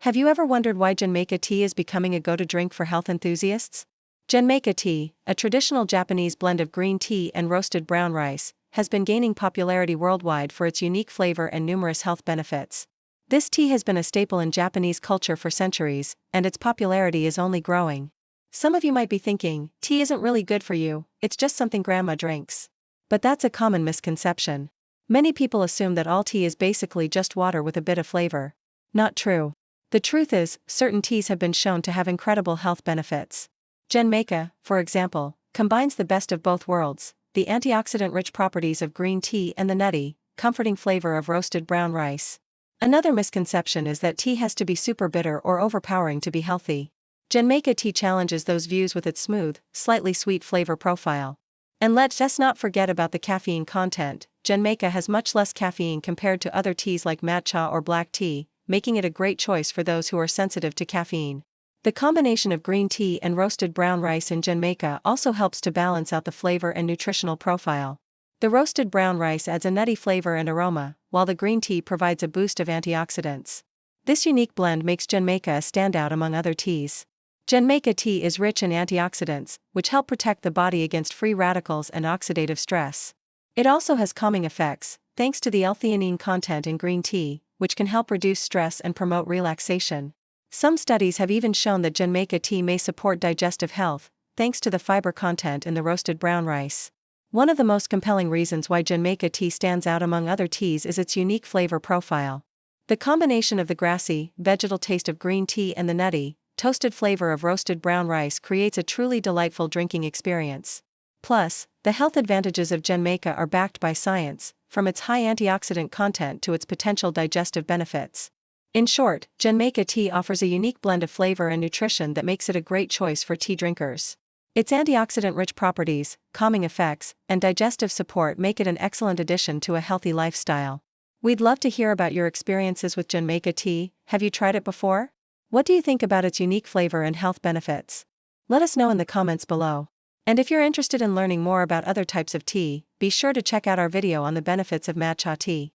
Have you ever wondered why Genmaicha tea is becoming a go-to drink for health enthusiasts? Genmaicha tea, a traditional Japanese blend of green tea and roasted brown rice, has been gaining popularity worldwide for its unique flavor and numerous health benefits. This tea has been a staple in Japanese culture for centuries, and its popularity is only growing. Some of you might be thinking, tea isn't really good for you, it's just something grandma drinks. But that's a common misconception. Many people assume that all tea is basically just water with a bit of flavor. Not true. The truth is, certain teas have been shown to have incredible health benefits. Genmaicha, for example, combines the best of both worlds, the antioxidant-rich properties of green tea and the nutty, comforting flavor of roasted brown rice. Another misconception is that tea has to be super bitter or overpowering to be healthy. Genmaicha tea challenges those views with its smooth, slightly sweet flavor profile. And let's not forget about the caffeine content. Genmaicha has much less caffeine compared to other teas like matcha or black tea, making it a great choice for those who are sensitive to caffeine. The combination of green tea and roasted brown rice in Genmaicha also helps to balance out the flavor and nutritional profile. The roasted brown rice adds a nutty flavor and aroma, while the green tea provides a boost of antioxidants. This unique blend makes Genmaicha a standout among other teas. Genmaicha tea is rich in antioxidants, which help protect the body against free radicals and oxidative stress. It also has calming effects, thanks to the L-theanine content in green tea, which can help reduce stress and promote relaxation. Some studies have even shown that Genmaicha tea may support digestive health, thanks to the fiber content in the roasted brown rice. One of the most compelling reasons why Genmaicha tea stands out among other teas is its unique flavor profile. The combination of the grassy, vegetal taste of green tea and the nutty, toasted flavor of roasted brown rice creates a truly delightful drinking experience. Plus, the health advantages of Genmaicha are backed by science, from its high antioxidant content to its potential digestive benefits. In short, Genmaicha tea offers a unique blend of flavor and nutrition that makes it a great choice for tea drinkers. Its antioxidant-rich properties, calming effects, and digestive support make it an excellent addition to a healthy lifestyle. We'd love to hear about your experiences with Genmaicha tea. Have you tried it before? What do you think about its unique flavor and health benefits? Let us know in the comments below. And if you're interested in learning more about other types of tea, be sure to check out our video on the benefits of matcha tea.